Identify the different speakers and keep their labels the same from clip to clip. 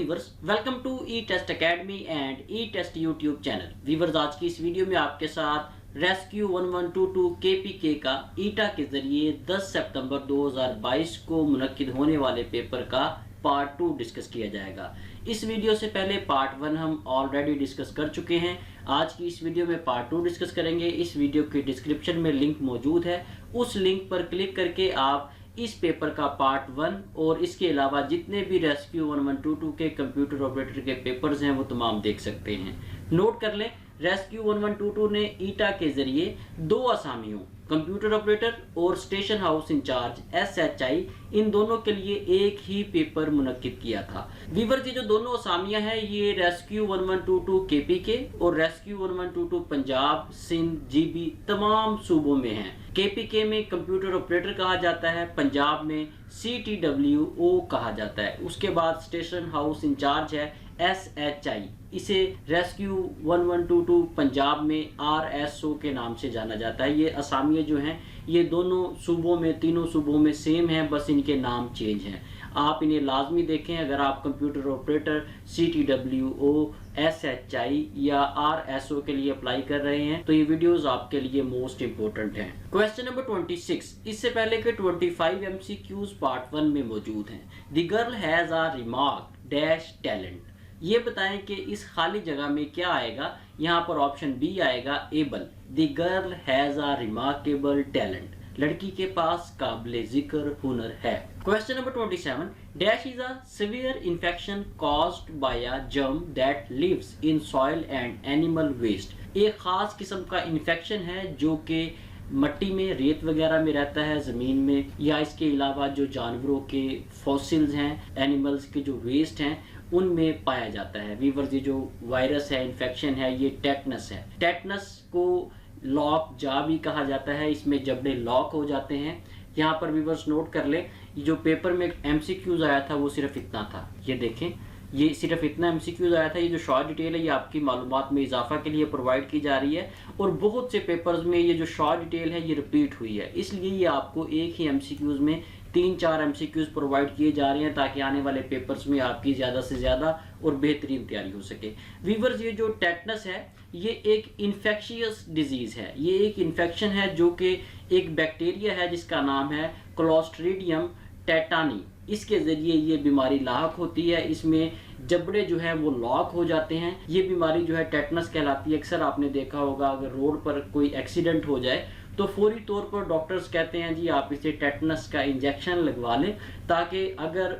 Speaker 1: Viewers, welcome to E test academy and E test YouTube channel. Viewers, आज की इस video में आपके साथ रेस्क्यू 1122 केपीके का ईटा के जरिए 10 सितंबर 2022 को मुनक्किद होने वाले पेपर का पार्ट 2 डिस्कस किया जाएगा। इस वीडियो से पहले पार्ट 1 हम ऑलरेडी डिस्कस कर चुके हैं। आज की इस वीडियो में पार्ट 2 डिस्कस करेंगे। इस वीडियो के डिस्क्रिप्शन में लिंक मौजूद है, उस लिंक पर क्लिक करके आप इस पेपर का पार्ट 1 और इसके अलावा जितने भी रेस्क्यू 1122 के कंप्यूटर ऑपरेटर के पेपर्स हैं वो तमाम देख सकते हैं। नोट कर लें, रेस्क्यू 1122 ने ईटा के जरिए दो असामियों कंप्यूटर ऑपरेटर और स्टेशन हाउस इंचार्ज SHI इन दोनों के लिए एक ही पेपर मुनक्किद किया था। व्यूअर्स, ये जो दोनों असामियां हैं ये रेस्क्यू 1122 KPK और रेस्क्यू 1122 पंजाब, सिंध, GB तमाम सूबों में हैं। KPK में कंप्यूटर ऑपरेटर कहा जाता है, पंजाब में CTWO कहा जाता है। उसके बाद स्टेशन हाउस इंचार्ज है SHI, इसे रेस्क्यू 1122 पंजाब में RSO के नाम से जाना जाता है। ये असामियाँ जो हैं ये दोनों सूबों में, तीनों सूबों में सेम हैं, बस इनके नाम चेंज हैं। आप इन्हें लाजमी देखें। अगर आप कंप्यूटर ऑपरेटर CTWO, SHI या RSO के लिए अप्लाई कर रहे हैं तो ये वीडियोस आपके लिए मोस्ट इंपोर्टेंट हैं। क्वेश्चन नंबर 26, इससे पहले के 25 MCQs पार्ट 1 में मौजूद हैं। The girl has a remark dash talent. ये बताएं कि इस खाली जगह में क्या आएगा। यहाँ पर ऑप्शन बी आएगा able. The girl has a remarkable talent. लड़की के पास काबिल जिक्र हुनर है। Question number 27, dash is a severe infection caused by a germ that lives in soil and animal waste. एक खास किस्म का इन्फेक्शन है जो कि मट्टी में, रेत वगैरह में रहता है, ज़मीन में, या इसके अलावा जो जानवरों के फॉसिल्स हैं, एनिमल्स के जो वेस्ट हैं उनमें पाया जाता है। वीवर्स, ये जो वायरस है, इन्फेक्शन है, ये टेटनस है। टेटनस को लॉक जा भी कहा जाता है। इसमें जबड़े लॉक हो जाते हैं। यहाँ पर वीवर्स नोट कर ले, जो पेपर में MCQs आया था वो सिर्फ इतना था। ये देखें, ये सिर्फ इतना MCQs आया था। ये जो शॉर्ट डिटेल है ये आपकी मालूमात में इजाफा के लिए प्रोवाइड की जा रही है और बहुत से पेपर्स में ये जो शॉर्ट डिटेल है ये रिपीट हुई है, इसलिए ये आपको एक ही MCQs में 3-4 MCQs प्रोवाइड किए जा रहे हैं ताकि आने वाले पेपर्स में आपकी ज़्यादा से ज़्यादा और बेहतरीन तैयारी हो सके। वीवर्स, ये जो टेटनस है ये एक इन्फेक्शियस डिजीज़ है। ये एक इन्फेक्शन है जो कि एक बैक्टीरिया है जिसका नाम है क्लोस्ट्रीडियम टेटानी। इसके ज़रिए ये बीमारी लाक होती है। इसमें जबड़े जो है वो लॉक हो जाते हैं। ये बीमारी जो है टेटनस कहलाती है। अक्सर आपने देखा होगा अगर रोड पर कोई एक्सीडेंट हो जाए तो फौरी तौर पर डॉक्टर्स कहते हैं जी आप इसे टेटनस का इंजेक्शन लगवा लें, ताकि अगर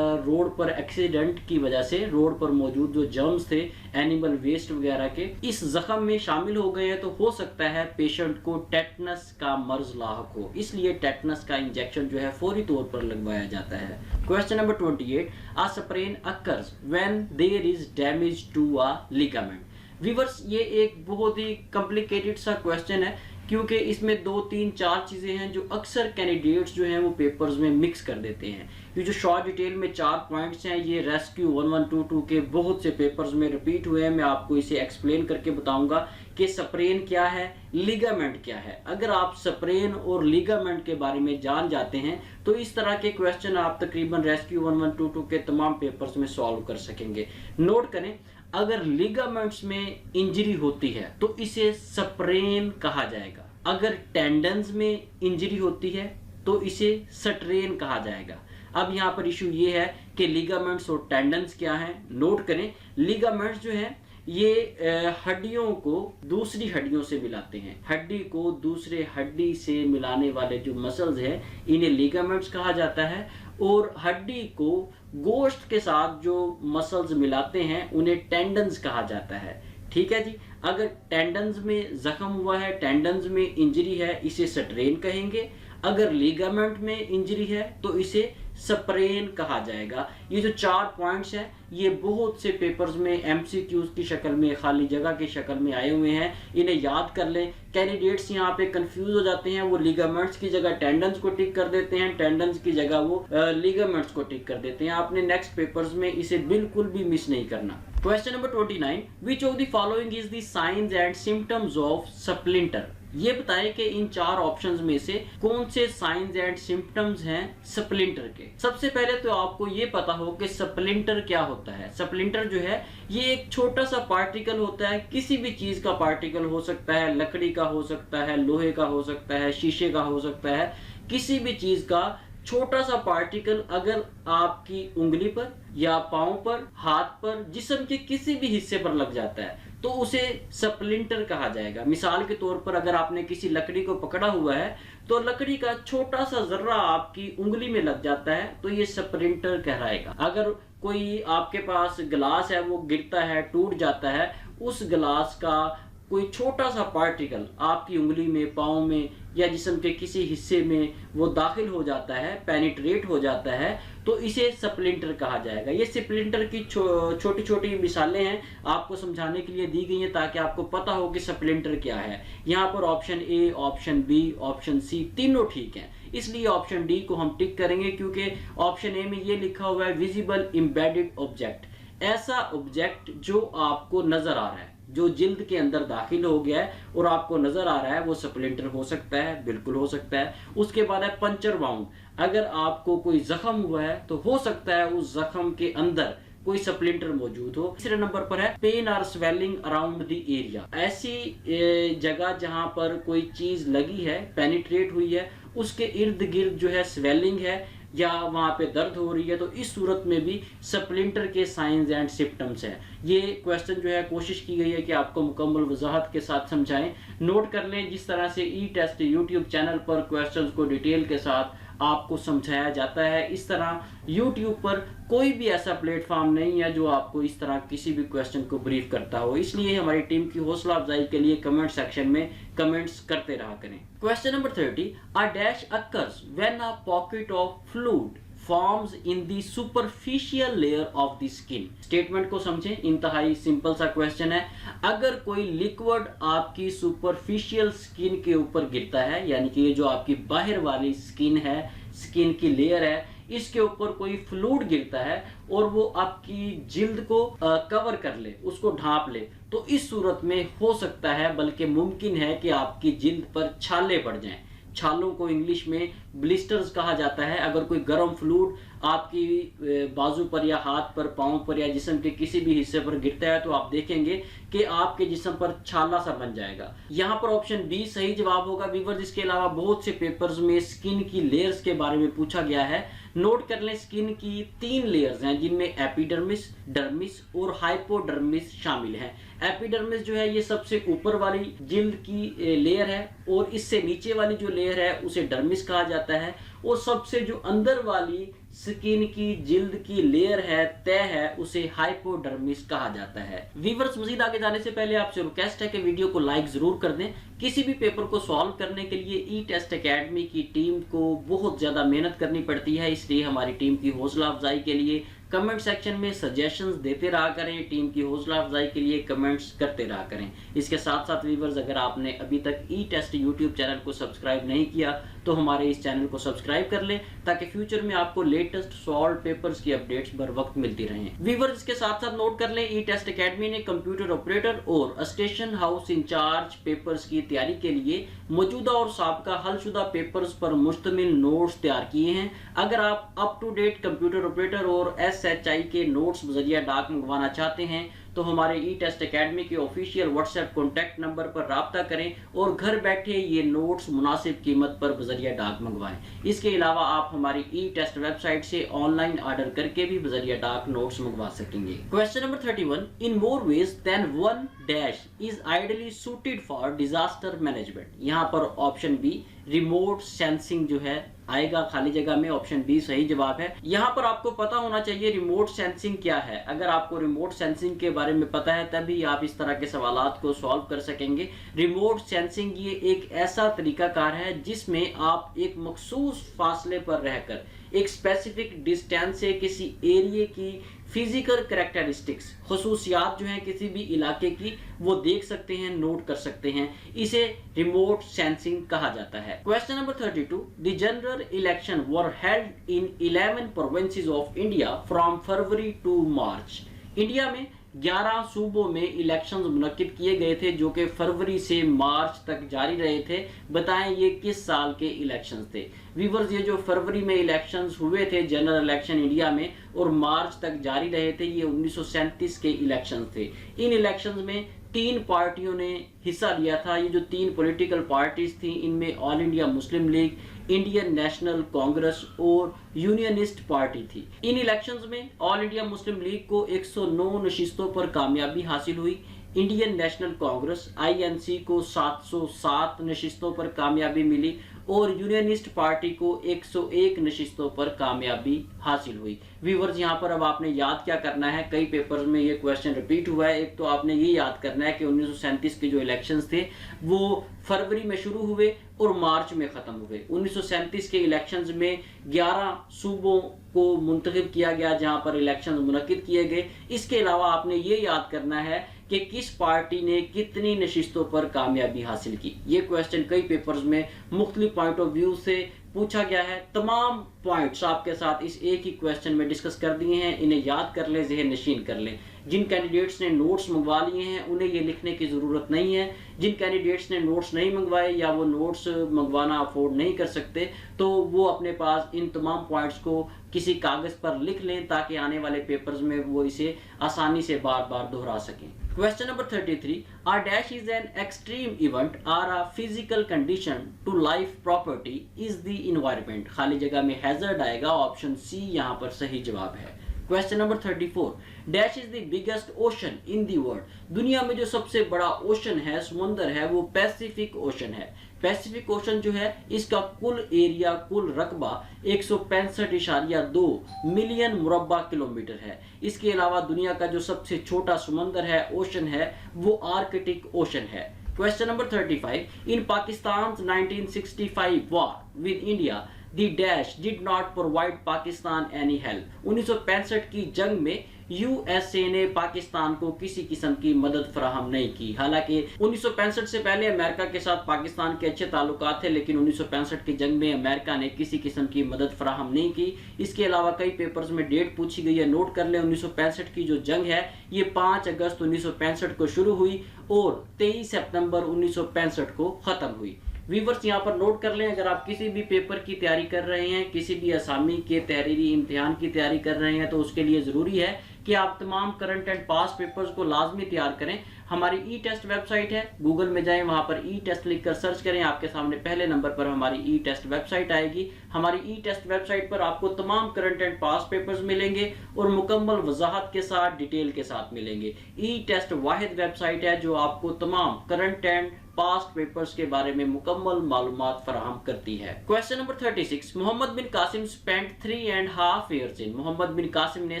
Speaker 1: रोड पर एक्सीडेंट की वजह से रोड पर मौजूद जो जर्म्स थे, एनिमल वेस्ट वगैरह के, इस जख्म में शामिल हो गए हैं तो हो सकता है पेशेंट को टेटनस का मर्ज लाक हो। इसलिए टेटनस का इंजेक्शन जो है फौरी तौर पर लगवाया जाता है। Question number 28, a sprain occurs when there is damage to a ligament. Viewers, ये एक बहुत ही कॉम्प्लिकेटेड सा क्वेश्चन है क्योंकि इसमें 2-3-4 चीज़ें हैं जो अक्सर कैंडिडेट्स जो हैं वो पेपर्स में मिक्स कर देते हैं। ये जो शॉर्ट डिटेल में 4 पॉइंट्स हैं ये रेस्क्यू 1122 के बहुत से पेपर्स में रिपीट हुए हैं। मैं आपको इसे एक्सप्लेन करके बताऊंगा कि स्प्रेन क्या है, लिगामेंट क्या है। अगर आप स्प्रेन और लिगामेंट के बारे में जान जाते हैं तो इस तरह के क्वेश्चन आप तकरीबन रेस्क्यू 1122 के तमाम पेपर्स में सॉल्व कर सकेंगे। नोट करें, अगर लिगामेंट्स में इंजरी होती है तो इसे स्प्रेन कहा जाएगा। अगर टेंडन्स में इंजरी होती है तो इसे स्ट्रेन कहा जाएगा। अब यहाँ पर इशू ये है कि लिगामेंट्स और टेंडन्स क्या हैं। नोट करें, लिगामेंट्स जो हैं ये हड्डियों को दूसरी हड्डियों से मिलाते हैं। हड्डी को दूसरे हड्डी से मिलाने वाले जो मसल्स हैं इन्हें लिगामेंट्स कहा जाता है, और हड्डी को गोश्त के साथ जो मसल्स मिलाते हैं उन्हें टेंडन्स कहा जाता है। ठीक है जी। अगर टेंडन्स में जख्म हुआ है, टेंडन्स में इंजरी है, इसे स्ट्रेन कहेंगे। अगर लिगामेंट में इंजरी है तो इसे स्प्रेन कहा जाएगा। ये जो 4 पॉइंट्स हैं ये बहुत से पेपर्स में MCQs की शक्ल में, खाली जगह की शक्ल में आए हुए हैं। इन्हें याद कर लें। कैंडिडेट्स यहाँ पे कंफ्यूज हो जाते हैं, वो लिगामेंट्स की जगह टेंडन्स को टिक कर देते हैं, टेंडन्स की जगह वो लिगामेंट्स को टिक कर देते हैं। आपने नेक्स्ट पेपर्स में इसे बिल्कुल भी मिस नहीं करना। Question number 29, which of the following is the science and symptoms of splinter. ये बताएं कि इन 4 ऑप्शंस में से कौन से साइंस एंड सिम्टम्स हैं स्प्लिंटर के। सबसे पहले तो आपको ये पता हो कि स्प्लिंटर क्या होता है। स्प्लिंटर जो है ये एक छोटा सा पार्टिकल होता है, किसी भी चीज का पार्टिकल हो सकता है, लकड़ी का हो सकता है, लोहे का हो सकता है, शीशे का हो सकता है, किसी भी चीज का छोटा सा पार्टिकल अगर आपकी उंगली पर या पांव पर, हाथ पर, जिस्म के किसी भी हिस्से पर लग जाता है तो उसे स्प्लिंटर कहा जाएगा। मिसाल के तौर पर अगर आपने किसी लकड़ी को पकड़ा हुआ है तो लकड़ी का छोटा सा जर्रा आपकी उंगली में लग जाता है तो ये स्प्लिंटर कहलाएगा। अगर कोई आपके पास गिलास है वो गिरता है, टूट जाता है, उस गिलास का कोई छोटा सा पार्टिकल आपकी उंगली में, पाँव में या जिस्म के किसी हिस्से में वो दाखिल हो जाता है, पेनिट्रेट हो जाता है, तो इसे स्प्लिंटर कहा जाएगा। ये स्प्लिंटर की छोटी छोटी मिसालें हैं, आपको समझाने के लिए दी गई हैं ताकि आपको पता हो कि स्प्लिंटर क्या है। यहाँ पर option A, option B, option C तीनों ठीक हैं, इसलिए ऑप्शन डी को हम टिक करेंगे क्योंकि ऑप्शन ए में ये लिखा हुआ है विजिबल एम्बेडेड ऑब्जेक्ट। ऐसा ऑब्जेक्ट जो आपको नजर आ रहा है, जो जिल्द के अंदर दाखिल हो गया है और आपको नजर आ रहा है, वो स्प्लिंटर हो सकता है, बिल्कुल हो सकता है। उसके बाद है पंचर वाउंड। अगर आपको कोई जख्म हुआ है तो हो सकता है उस जख्म के अंदर कोई स्प्लिंटर मौजूद हो। तीसरे नंबर पर है पेन और स्वेलिंग अराउंड द एरिया। ऐसी जगह जहां पर कोई चीज लगी है, पेनिट्रेट हुई है, उसके इर्द गिर्द जो है स्वेलिंग है या वहां पे दर्द हो रही है, तो इस सूरत में भी स्प्लिंटर के साइंस एंड सिम्टम्स हैं। ये क्वेश्चन जो है कोशिश की गई है कि आपको मुकम्मल वजाहत के साथ समझाएं। नोट कर लें, जिस तरह से ई टेस्ट यूट्यूब चैनल पर क्वेश्चंस को डिटेल के साथ आपको समझाया जाता है, इस तरह यूट्यूब पर कोई भी ऐसा प्लेटफॉर्म नहीं है जो आपको इस तरह किसी भी क्वेश्चन को ब्रीफ करता हो। इसलिए हमारी टीम की हौसला अफजाई के लिए कमेंट सेक्शन में कमेंट्स करते रहा करें। Question number 30, a dash occurs when a pocket of fluid forms in the superficial layer of the skin. Statement को समझें, इंतहाई सिंपल सा क्वेश्चन है। अगर कोई लिक्विड आपकी सुपरफिशियल स्किन के ऊपर गिरता है, यानी कि ये जो आपकी बाहर वाली स्किन है, स्किन की लेयर है, इसके ऊपर कोई फ्लूइड गिरता है और वो आपकी जिल्द को कवर कर ले, उसको ढांप ले, तो इस सूरत में हो सकता है, बल्कि मुमकिन है कि आपकी जिल्द पर छाले पड़ जाएं। छालों को इंग्लिश में ब्लिस्टर्स कहा जाता है। अगर कोई गर्म फ्लूइड आपकी बाजू पर या हाथ पर, पांव पर या जिस्म के किसी भी हिस्से पर गिरता है तो आप देखेंगे कि आपके जिस्म पर छाला सा बन जाएगा। यहाँ पर ऑप्शन बी सही जवाब होगा व्यूअर्स। इसके अलावा बहुत से पेपर्स में स्किन की लेयर्स के बारे में पूछा गया है। नोट कर लें, स्किन की 3 लेयर्स हैं जिनमें एपिडर्मिस, डर्मिस और हाइपोडर्मिस शामिल हैं। एपिडर्मिस जो है ये सबसे ऊपर वाली जिल्द की लेयर है और इससे नीचे वाली जो लेयर है उसे डर्मिस कहा जाता है, और सबसे जो अंदर वाली स्किन की जिल्द की लेयर है, तय है, उसे हाइपोडर्मिस कहा जाता है। व्यूअर्स, मजीद आगे जाने से पहले आपसे रिक्वेस्ट है कि वीडियो को लाइक जरूर कर दें। किसी भी पेपर को सॉल्व करने के लिए ई टेस्ट एकेडमी की टीम को बहुत ज्यादा मेहनत करनी पड़ती है, इसलिए हमारी टीम की हौसला अफजाई के लिए कमेंट सेक्शन में सजेशंस देते रहा करें। टीम की हौसला अफजाई के लिए कमेंट्स करते रहा करें। इसके साथ साथ व्यूअर्स, अगर आपने अभी तक ई टेस्ट यूट्यूब चैनल को सब्सक्राइब नहीं किया तो हमारे इस चैनल को सब्सक्राइब कर लें ताकि फ्यूचर में आपको लेटेस्ट सॉल्व पेपर्स की अपडेट्स बर वक्त मिलती रहें। व्यूअर्स, इसके साथ साथ नोट कर लें, ई टेस्ट एकेडमी ने कंप्यूटर ऑपरेटर और स्टेशन हाउस इंचार्ज पेपर्स की तैयारी के लिए मौजूदा और साबका हलशुदा पेपर्स पर मुश्तमिल नोट्स तैयार किए हैं। अगर आप up to date computer operator और SHI के नोट्स बजरिया डाक मंगवाना चाहते हैं तो हमारे ई टेस्ट एकेडमी के ऑफिशियल व्हाट्सएप कॉन्टैक्ट नंबर पर राब्ता करें और घर बैठे ये नोट्स मुनासिब कीमत पर बजरिया डाक मंगवाएं। इसके अलावा आप हमारी ई टेस्ट वेबसाइट से ऑनलाइन ऑर्डर करके भी बजरिया डाक नोट्स मंगवा सकेंगे। Question number 31, in more ways than one dash is ideally suited for disaster management. यहाँ पर ऑप्शन बी रिमोट सेंसिंग जो है आएगा खाली जगह में, ऑप्शन बी सही जवाब है। यहाँ पर आपको पता होना चाहिए रिमोट सेंसिंग क्या है। अगर आपको रिमोट सेंसिंग के बारे में पता है तभी आप इस तरह के सवालात को सॉल्व कर सकेंगे। रिमोट सेंसिंग ये एक ऐसा तरीकाकार है जिसमें आप एक मखसूस फासले पर रहकर एक स्पेसिफिक डिस्टेंस से किसी एरिया की फिजिकल कैरेक्टरिस्टिक्स, खसूसियात जो हैं किसी भी इलाके की, वो देख सकते हैं, नोट कर सकते हैं। इसे रिमोट सेंसिंग कहा जाता है। Question number 32, the general election were held in 11 provinces of India from February to March. India में 11 सूबों में इलेक्शंस मुनक्किद किए गए थे जो कि फरवरी से मार्च तक जारी रहे थे। बताएं ये किस साल के इलेक्शंस थे। व्यूअर्स, ये जो फरवरी में इलेक्शंस हुए थे जनरल इलेक्शन इंडिया में और मार्च तक जारी रहे थे, ये 1937 के इलेक्शंस थे। इन इलेक्शंस में 3 पार्टियों ने हिस्सा लिया था। ये जो 3 पॉलिटिकल पार्टीज थी, इनमें all India Muslim league, Indian national Congress और यूनियनिस्ट पार्टी थी। इन इलेक्शंस में ऑल इंडिया मुस्लिम लीग को 109 नशिस्तों पर कामयाबी हासिल हुई। इंडियन नेशनल कांग्रेस INC को 707 नशिस्तों पर कामयाबी मिली और यूनियनिस्ट पार्टी को 101 नशिस्तों पर कामयाबी हासिल हुई। व्यूअर्स, यहाँ पर अब आपने याद क्या करना है, कई पेपर्स में ये क्वेश्चन रिपीट हुआ है। एक तो आपने ये याद करना है कि 1937 के जो इलेक्शंस थे वो फरवरी में शुरू हुए और मार्च में खत्म हुए। 1937 के इलेक्शंस में 11 सूबों को मुंतखब किया गया जहां पर इलेक्शन मुनक्किद किए गए। इसके अलावा आपने ये याद करना है कि किस पार्टी ने कितनी नशिस्तों पर कामयाबी हासिल की। ये क्वेश्चन कई पेपर्स में मुख्तलिफ पॉइंट ऑफ व्यू से पूछा गया है। तमाम पॉइंट्स आपके साथ इस एक ही क्वेश्चन में डिस्कस कर दिए हैं। इन्हें याद कर लें, ज़हन नशीन कर लें। जिन कैंडिडेट्स ने नोट्स मंगवा लिए हैं उन्हें ये लिखने की ज़रूरत नहीं है। जिन कैंडिडेट्स ने नोट्स नहीं मंगवाए या वो नोट्स मंगवाना अफोर्ड नहीं कर सकते, तो वो अपने पास इन तमाम पॉइंट्स को किसी कागज़ पर लिख लें ताकि आने वाले पेपर्स में वो इसे आसानी से बार बार दोहरा सकें। Question number 33. A dash is an extreme event or a physical condition to life property is the environment. खाली जगह में hazard आएगा, ऑप्शन C यहाँ पर सही जवाब है। Question number 34. Dash is the biggest ocean in the world. दुनिया में जो सबसे बड़ा ओशन है, समुंदर है, वो पैसिफिक ओशन है। पैसिफिक ओशन जो है इसका कुल एरिया, कुल रकबा 165.2 मिलियन मुरब्बा किलोमीटर है। इसके अलावा दुनिया का जो सबसे छोटा समुंदर है, ओशन है, वो आर्कटिक ओशन है। Question number 35. In Pakistan 1965 war with India the dash did not provide Pakistan any help. 1965 की जंग में यूएसए ने पाकिस्तान को किसी किस्म की मदद फराहम नहीं की। हालांकि 1965 से पहले अमेरिका के साथ पाकिस्तान के अच्छे ताल्लुकात थे, लेकिन 1965 की जंग में अमेरिका ने किसी किस्म की मदद फराहम नहीं की। इसके अलावा कई पेपर्स में डेट पूछी गई है, नोट कर लें। 1965 की जो जंग है ये 5 अगस्त 1965 को शुरू हुई और 23 सितंबर 1965 को खत्म हुई। व्यूवर्स यहाँ पर नोट कर लें, अगर आप किसी भी पेपर की तैयारी कर रहे हैं, किसी भी असामी के तहरीरी इम्तिहान की तैयारी कर रहे हैं, तो उसके लिए ज़रूरी है कि आप तमाम करंट एंड पास पेपर्स को लाजमी तैयार करें। हमारी ई टेस्ट वेबसाइट है, गूगल में जाएं, वहां पर ई टेस्ट लिखकर सर्च करें, आपके सामने पहले नंबर पर हमारी ई टेस्ट वेबसाइट आएगी। हमारी ई टेस्ट वेबसाइट पर आपको तमाम करंट एंड पास पेपर्स मिलेंगे और मुकम्मल वजाहत के साथ, डिटेल के साथ मिलेंगे। ई टेस्ट वाहिद वेबसाइट है जो आपको तमाम करंट एंड पास्ट पेपर्स के बारे में मुकम्मल मालूमात फराहम करती है। Question number 36. मोहम्मद बिन कासिम स्पेंट 3.5 years इन. मोहम्मद बिन कासिम ने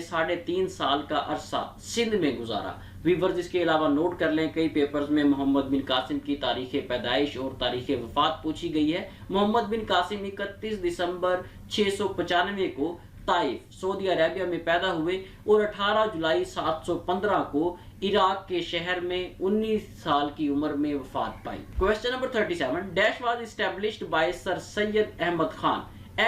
Speaker 1: 3.5 साल का अरसा सिंध में गुजारा। व्यूअर्स इसके अलावा नोट कर लें, कई पेपर्स में मोहम्मद बिन कासिम की तारीख पैदाइश और तारीख वफात पूछी गई है। मोहम्मद बिन कासिम 31 दिसंबर 695 को ताइफ सऊदी अरेबिया में पैदा हुए और 18 जुलाई 715 को इराक के शहर में 19 साल की उम्र में वफात पाई। Question number 37. Dash was established by sir Syed Ahmad Khan.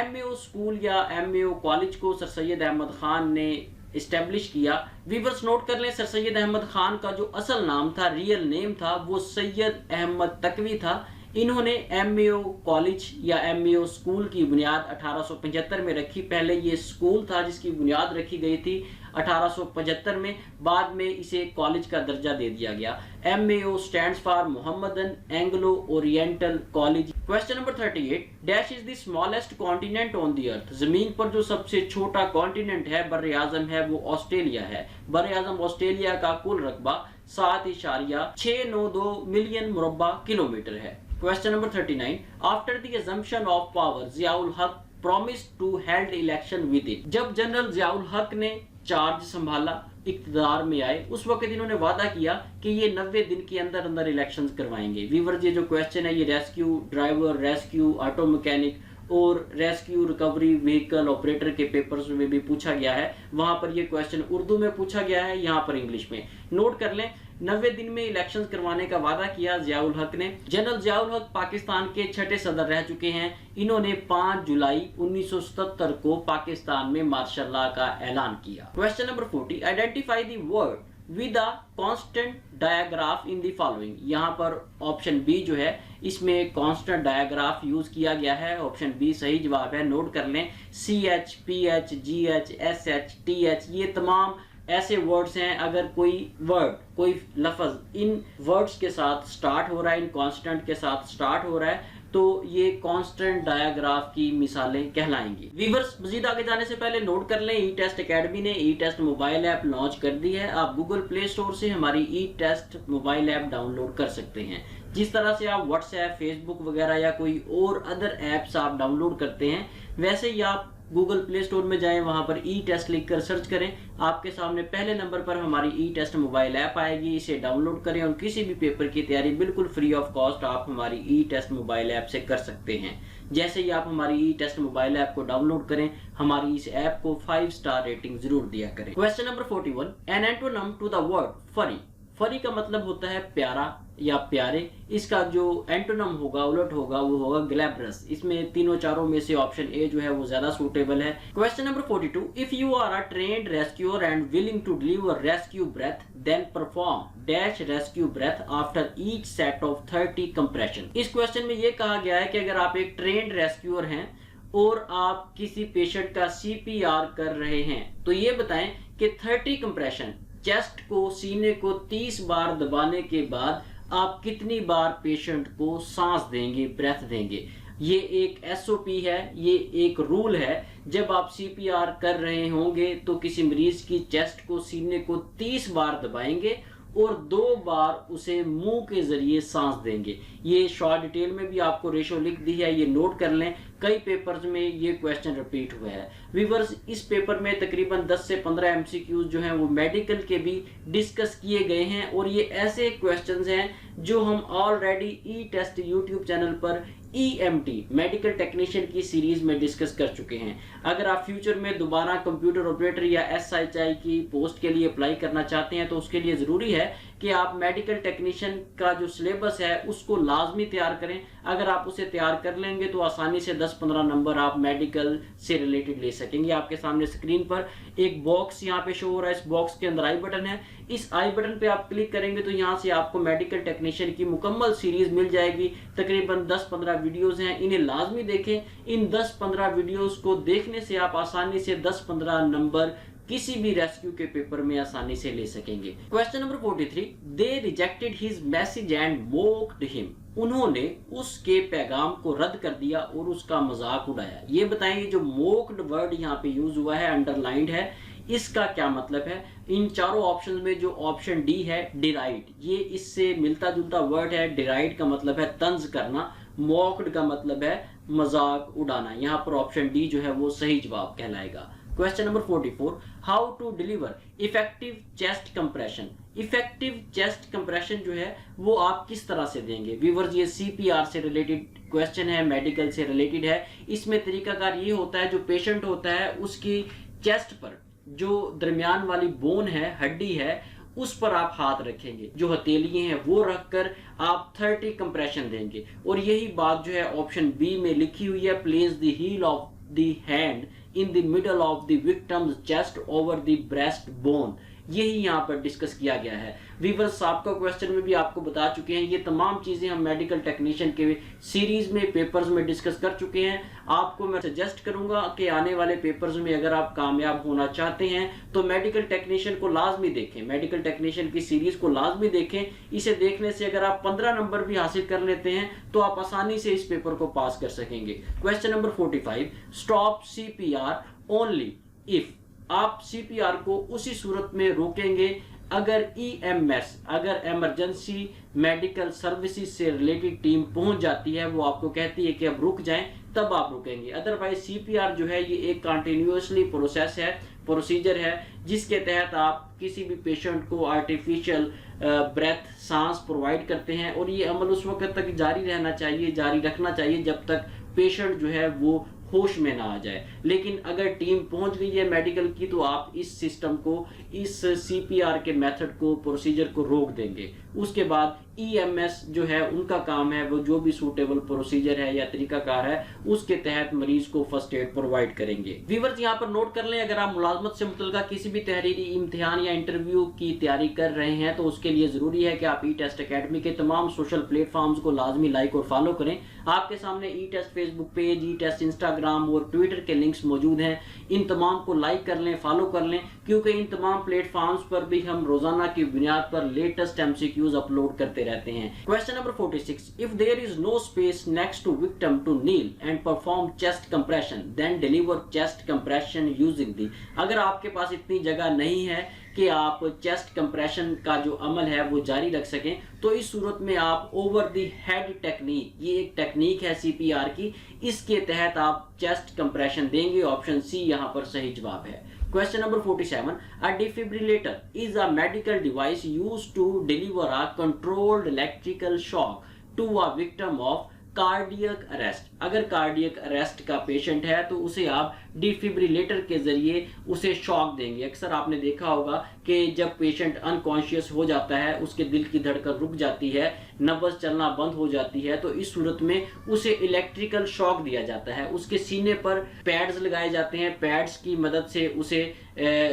Speaker 1: MAO school या MAO कॉलेज को सर सैयद अहमद खान ने इस्टेब्लिश किया। व्यूअर्स नोट कर लें, सर सैयद अहमद खान का जो असल नाम था, रियल नेम था, वो सैयद अहमद तकवी था। इन्होंने MAO कॉलेज या MAO स्कूल की बुनियाद 1875 में रखी। पहले ये स्कूल था जिसकी बुनियाद रखी गई थी 1875 में, बाद में इसे कॉलेज का दर्जा दे दिया गया। MAO stands for Mohammedan Anglo oriental college. Question number 38. Dash is the smallest continent on the earth. जमीन पर जो सबसे छोटा कॉन्टिनेंट है, बर आजम है, वो ऑस्ट्रेलिया है। बर आजम ऑस्ट्रेलिया का कुल रकबा 7.692 मिलियन मुरब्बा किलोमीटर है। Question number 39. After the assumption of power, Ziaul हक promised to held election within. जब जनरल ज़ियाउल हक ने चार्ज संभाला, इक़्तिदार में आए, उस वक्त इन्होंने वादा किया कि ये 90 दिन के अंदर अंदर इलेक्शंस करवाएंगे। व्यूअर्स ये जो क्वेश्चन है ये rescue driver, rescue auto mechanic और रेस्क्यू रिकवरी व्हीकल ऑपरेटर के पेपर्स में भी पूछा गया है। वहां पर ये क्वेश्चन उर्दू में पूछा गया है, यहाँ पर इंग्लिश में। नोट कर लें, 90 दिन में इलेक्शंस करवाने का वादा किया ज़ियाउल हक ने। जनरल ज़ियाउल हक पाकिस्तान के 6ठे सदर रह चुके हैं। इन्होंने 5 जुलाई 1977 को पाकिस्तान में मार्शल लॉ का ऐलान किया। Question number 40. Identify the word with a constant digraph in the following. यहाँ पर ऑप्शन बी जो है इसमें कांस्टेंट डायग्राफ यूज किया गया है। ऑप्शन बी सही जवाब है, नोट कर लें। CH, PH, GH, SH, TH ये तमाम ऐसे वर्ड्स हैं, अगर कोई वर्ड कोई लफ्ज इन वर्ड्स के साथ स्टार्ट हो रहा है, इन कांस्टेंट के साथ स्टार्ट हो रहा है, तो ये कांस्टेंट डायग्राफ की मिसालें कहलाएंगी। व्यूअर्स, मजीद आगे जाने से पहले नोट कर लें, ई टेस्ट एकेडमी ने ई टेस्ट मोबाइल ऐप लॉन्च कर दी है। आप गूगल प्ले स्टोर से हमारी E test mobile app download कर सकते हैं। जिस तरह से आप व्हाट्सएप, फेसबुक वगैरह या कोई और अदर ऐप्स आप डाउनलोड करते हैं, वैसे ही आप गूगल प्ले स्टोर में जाएं, वहां पर ई टेस्ट लिखकर सर्च करें, आपके सामने पहले नंबर पर हमारी ई टेस्ट मोबाइल ऐप आएगी। इसे डाउनलोड करें और किसी भी पेपर की तैयारी बिल्कुल फ्री ऑफ कॉस्ट आप हमारी ई टेस्ट मोबाइल ऐप से कर सकते हैं। जैसे ही आप हमारी ई टेस्ट मोबाइल ऐप को डाउनलोड करें, हमारी इस ऐप को 5 स्टार रेटिंग जरूर दिया करें। Question number 41, an antonym to the word fury. Fury का मतलब होता है प्यारा या प्यारे। इसका जो एंटोनिम होगा, उलट होगा, वो होगा ग्लैमरस। इसमें तीनों चारों में से ऑप्शन ए जो है वो ज्यादा सूटेबल है। Question number 42, if you are a trained rescuer and willing to deliver rescue breath, then perform dash rescue breath after each set of 30 compression. इस क्वेश्चन में ये कहा गया है कि अगर आप एक ट्रेन्ड रेस्क्यूअर हैं और आप किसी पेशेंट का CPR कर रहे हैं, तो ये बताएं कि 30 कंप्रेशन, चेस्ट को, सीने को 30 बार दबाने के बाद आप कितनी बार पेशेंट को सांस देंगे, ब्रेथ देंगे। ये एक SOP है, ये एक रूल है। जब आप CPR कर रहे होंगे तो किसी मरीज की चेस्ट को, सीने को 30 बार दबाएंगे और 2 बार उसे मुंह के जरिए सांस देंगे। ये शॉर्ट डिटेल में भी आपको रेशो लिख दी है, ये नोट कर लें। कई पेपर्स में ये क्वेश्चन रिपीट हुआ है। व्यूअर्स, इस पेपर में तकरीबन 10 से 15 MCQs जो हैं वो मेडिकल के भी डिस्कस किए गए हैं, और ये ऐसे क्वेश्चंस हैं जो हम already E test YouTube channel पर EMT मेडिकल टेक्नीशियन की सीरीज में डिस्कस कर चुके हैं। अगर आप फ्यूचर में दोबारा कंप्यूटर ऑपरेटर या SHI की पोस्ट के लिए अप्लाई करना चाहते हैं, तो उसके लिए जरूरी है कि आप मेडिकल टेक्नीशियन का जो सिलेबस है उसको लाजमी तैयार करें। अगर आप उसे तैयार कर लेंगे तो आसानी से 10-15 नंबर आप मेडिकल से रिलेटेड ले सकेंगे। आपके सामने स्क्रीन पर एक बॉक्स यहाँ पे शो हो रहा है, इस बॉक्स के अंदर आई बटन है। इस आई बटन पे आप क्लिक करेंगे तो यहाँ से आपको मेडिकल टेक्नीशियन की मुकम्मल सीरीज मिल जाएगी। तकरीबन 10-15 वीडियोस हैं, इन्हें लाजमी देखें। इन 10-15 वीडियोस को देखने से आप आसानी से 10-15 नंबर किसी भी रेस्क्यू के पेपर में आसानी से ले सकेंगे। Question number 43, they rejected his message and mocked him. उन्होंने उसके पैगाम को रद्द कर दिया और उसका मजाक उड़ाया। ये बताएं, जो मोक्ड वर्ड यहाँ पे यूज हुआ है, अंडरलाइंड है, इसका क्या मतलब है। इन चारों ऑप्शन में जो ऑप्शन डी है डिराइड, ये इससे मिलता जुलता वर्ड है। डिराइड का मतलब है तंज करना, मॉक्ड का मतलब है मजाक उड़ाना। यहाँ पर ऑप्शन डी जो है वो सही जवाब कहलाएगा। Question number 44, how to deliver effective chest compression. Effective chest compression जो है वो आप किस तरह से देंगे। व्यूअर्स, ये CPR से रिलेटेड क्वेश्चन है, मेडिकल से रिलेटेड है। इसमें तरीकाकार ये होता है, जो पेशेंट होता है उसकी चेस्ट पर जो दरमियान वाली बोन है, हड्डी है, उस पर आप हाथ रखेंगे। जो हथेलियां हैं वो रखकर आप 30 कंप्रेशन देंगे। और यही बात जो है ऑप्शन बी में लिखी हुई है, place the heel of the hand in the middle of the victim's chest over the breastbone। यही यहाँ पर डिस्कस किया गया है। व्यूअर्स, आपका क्वेश्चन में भी आपको बता चुके हैं, ये तमाम चीजें हम मेडिकल टेक्नीशियन के सीरीज में पेपर्स में डिस्कस कर चुके हैं। आपको मैं सजेस्ट करूंगा कि आने वाले पेपर्स में अगर आप कामयाब होना चाहते हैं तो मेडिकल टेक्नीशियन को लाजमी देखें, मेडिकल टेक्नीशियन की सीरीज को लाजमी देखें। इसे देखने से अगर आप 15 नंबर भी हासिल कर लेते हैं तो आप आसानी से इस पेपर को पास कर सकेंगे। Question number 45, stop CPR only if. आप CPR को उसी सूरत में रोकेंगे अगर EMS, अगर इमरजेंसी मेडिकल सर्विसेज से रिलेटेड टीम पहुंच जाती है, वो आपको कहती है कि अब रुक जाएं, तब आप रुकेंगे। अदरवाइज CPR जो है ये एक कंटिन्यूअसली प्रोसेस है, प्रोसीजर है, जिसके तहत आप किसी भी पेशेंट को आर्टिफिशियल ब्रेथ, सांस प्रोवाइड करते हैं। और ये अमल उस वक्त तक जारी रहना चाहिए, जारी रखना चाहिए जब तक पेशेंट जो है वो होश में ना आ जाए। लेकिन अगर टीम पहुंच गई है मेडिकल की तो आप इस सिस्टम को, इस CPR के मेथड को, प्रोसीजर को रोक देंगे। उसके बाद EMS जो है उनका काम है वो जो भी सूटेबल प्रोसीजर है या तरीकाकार है उसके तहत मरीज को फर्स्ट एड प्रोवाइड करेंगे। व्यूअर्स यहाँ पर नोट कर लें, अगर आप मुलाजमत से मुतल्लिका किसी भी तहरीरी इम्तिहान या इंटरव्यू की तैयारी कर रहे हैं तो उसके लिए जरूरी है कि आप ई टेस्ट अकेडमी के तमाम सोशल प्लेटफॉर्म्स को लाजमी लाइक और फॉलो करें। आपके सामने ई टेस्ट फेसबुक पेज, ई टेस्ट इंस्टाग्राम और ट्विटर के लिंक्स मौजूद हैं। इन तमाम को लाइक कर लें, फॉलो कर लें, क्योंकि इन तमाम प्लेटफॉर्म्स पर भी हम रोजाना की बुनियाद पर लेटेस्ट MCQs अपलोड करते रहते हैं। Question number 46, if there is no space next to victim to kneel and perform chest compression then deliver chest compression using the. अगर आपके पास इतनी जगह नहीं है कि आप चेस्ट कंप्रेशन का जो अमल है वो जारी रख सकें, तो इस सूरत में आप ओवर द हेड टेक्निक, ये एक टेक्निक है CPR की, इसके तहत आप चेस्ट कंप्रेशन देंगे। ऑप्शन सी यहाँ पर सही जवाब है। Question number 47. A defibrillator is a medical device used to deliver a controlled electrical shock to a victim of cardiac arrest. अगर कार्डियक अरेस्ट का पेशेंट है तो उसे आप डिफिब्रिलेटर के जरिए उसे शॉक देंगे। अक्सर आपने देखा होगा कि जब पेशेंट अनकॉन्शियस हो जाता है, उसके दिल की धड़कन रुक जाती है, नब्ज चलना बंद हो जाती है, तो इस सूरत में उसे इलेक्ट्रिकल शॉक दिया जाता है। उसके सीने पर पैड्स लगाए जाते हैं, पैड्स की मदद से उसे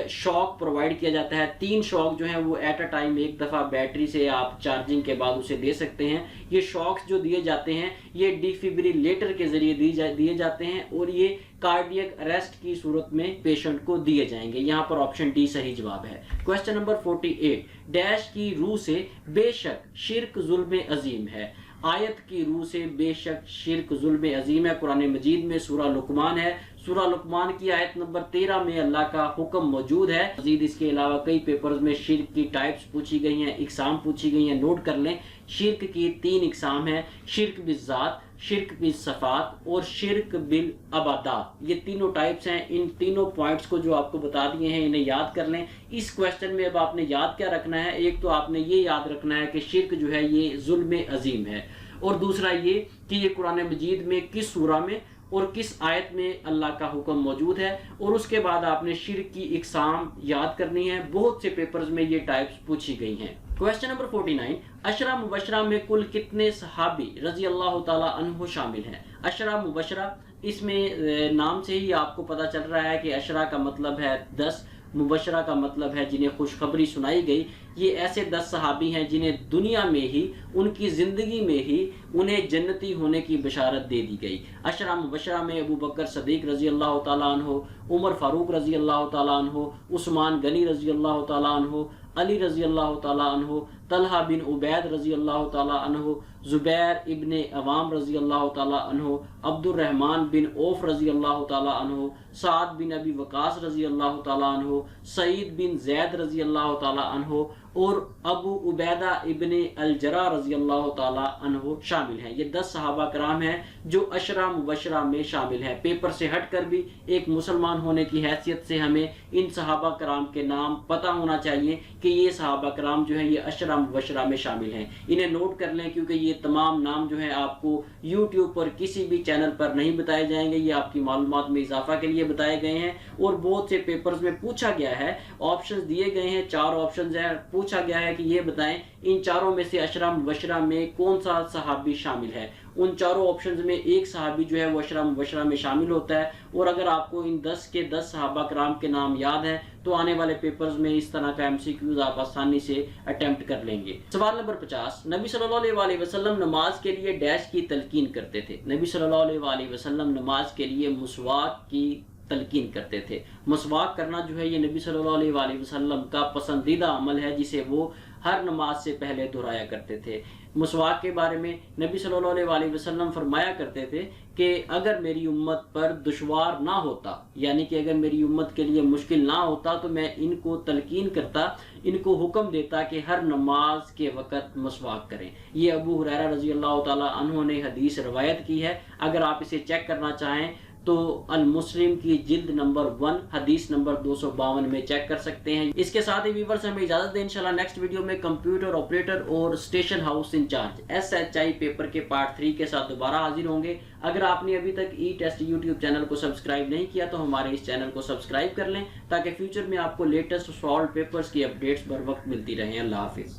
Speaker 1: शॉक प्रोवाइड किया जाता है। 3 शॉक जो है वो एट अ टाइम एक दफा बैटरी से आप चार्जिंग के बाद उसे दे सकते हैं। ये शॉक्स जो दिए जाते हैं ये डिफिब्रिलेटर के जरिए दिए जाते हैं और ये कार्डियक अरेस्ट की सूरत में पेशेंट को दिए जाएंगे। यहाँ पर ऑप्शन डी सही जवाब है। क्वेश्चन नंबर 48, डैश की रूह से बेशक शिर्क जुल्म अजीम है। आयत की रूह से बेशक शिर्क जुल्म अजीम है। कुरान मजीद में सूरह लुकमान है। सूरह लुकमान की आयत नंबर 13 में अल्लाह का हुक्म मौजूद है। मजीद इसके अलावा कई पेपर्स में शिर्क की टाइप्स पूछी गई हैं, इकसाम पूछी गई हैं। नोट कर लें, शिर्क की 3 इकसाम है, शिर्क बिज़ात, शिर्क बिल सफ़ात और शिर्क बिल अबादात। ये तीनों टाइप्स हैं। इन तीनों पॉइंट्स को जो आपको बता दिए हैं इन्हें याद कर लें। इस क्वेश्चन में अब आपने याद क्या रखना है, एक तो आपने ये याद रखना है कि शिर्क जो है ये जुल्म अजीम है, और दूसरा ये कि ये कुरान मजीद में किस सूरा में और किस आयत में अल्लाह का हुक्म मौजूद है। और उसके बाद आपने शिर्क की इकसाम याद करनी है। बहुत से पेपर्स में ये टाइप्स पूछी गई हैं। क्वेश्चन नंबर 49, अशरा मुबशरा में कुल कितने सहाबी रजी अल्लाह ताला अन्हु शामिल हैं। अशरा मुबशरा, इसमें नाम से ही आपको पता चल रहा है कि अशरा का मतलब है 10, मुबशरा का मतलब है जिन्हें खुशखबरी सुनाई गई। ये ऐसे 10 सहाबी हैं जिन्हें दुनिया में ही, उनकी ज़िंदगी में ही उन्हें जन्नती होने की बशारत दे दी गई। अशरा मुबशरा में अबू बकर सदीक रजी अल्लाह ताला अन्हु, उमर फारूक रजी अल्लाह ताला अन्हु, उस्मान गनी रजी अल्लाह ताला अन्हु, अली रजी अल्लाह ताला अन्हु, तलहा बिन उबैद रजी अल्लाह ताला अन्हु, जुबैर इब्ने अवाम रजी अल्लाह ताला अन्हु, अब्दुर्रहमान बिन औफ रजी अल्लाह ताला अन्हु, साद बिन अबी वकास रजी अल्लाह ताला अन्हु, सईद बिन जैद रजी अल्लाह ताला अन्हु और अबू उबैदा इब्ने अल-जरा रजी अल्लाह ताला अन्हु शामिल हैं। ये 10 सहाबा कराम हैं जो अशरा मुबशरा में शामिल हैं। पेपर से हटकर भी एक मुसलमान होने की हैसियत से हमें इन सहाबा कराम के नाम पता होना चाहिए कि ये सहाबा कराम जो है ये अशरा मुबशरा में शामिल हैं। इन्हें नोट कर लें, क्योंकि ये तमाम नाम जो है आपको यूट्यूब पर किसी भी चैनल पर नहीं बताए जाएंगे। ये आपकी मालूमात में इजाफा के लिए बताए गए हैं और बहुत से पेपर्स में पूछा गया है। ऑप्शंस दिए गए हैं, 4 ऑप्शंस हैं। पूछा गया है कि ये बताएं इन चारों में से अशरा मुबशरा में कौन सा सहाबी शामिल है। उन चारों ऑप्शंस में एक सहाबी जो है वो अशरा मुबशरा में शामिल होता है। और अगर आपको इन 10 के 10 सहाबा कराम के नाम याद हैं तो आने वाले पेपर्स में इस तरह का MCQs आप आसानी से अटेम्प्ट कर लेंगे। सवाल नंबर 50, नबी सल्लल्लाहु अलैहि वसल्लम नमाज के लिए डैश की तलकीन करते थे। नबी सल्लल्लाहु अलैहि वसल्लम नमाज के लिए मुसवाक की तलकीन करते थे। मसवाक करना जो है ये नबी सल्लल्लाहु अलैहि वसल्लम का पसंदीदा अमल है जिसे वो हर नमाज से पहले दोहराया करते थे। मसवाक के बारे में नबी सल्लल्लाहु अलैहि वसल्लम फरमाया करते थे कि अगर मेरी उम्मत पर दुश्वार ना होता, यानी कि अगर मेरी उम्मत के लिए मुश्किल ना होता तो मैं इनको तलकीन करता, इनको हुक्म देता कि हर नमाज के वक़्त मसवाक करें। ये अबू हुरैरा रज़ी अल्लाह ताला अन्हु ने हदीस रवायत की है। अगर आप इसे चेक करना चाहें तो अल मुस्लिम की जिल्द नंबर 1 हदीस नंबर 252 में चेक कर सकते हैं। इसके साथ ही व्यूअर्स हमें इजाजत दें। इंशाल्लाह नेक्स्ट वीडियो में कंप्यूटर ऑपरेटर और station house incharge SHI paper के पार्ट 3 के साथ दोबारा हाजिर होंगे। अगर आपने अभी तक ई टेस्ट यूट्यूब चैनल को सब्सक्राइब नहीं किया तो हमारे इस चैनल को सब्सक्राइब कर लें ताकि फ्यूचर में आपको लेटेस्ट सॉल्व पेपर्स की अपडेट्स बर वक्त मिलती रहे। अल्लाह हाफिज।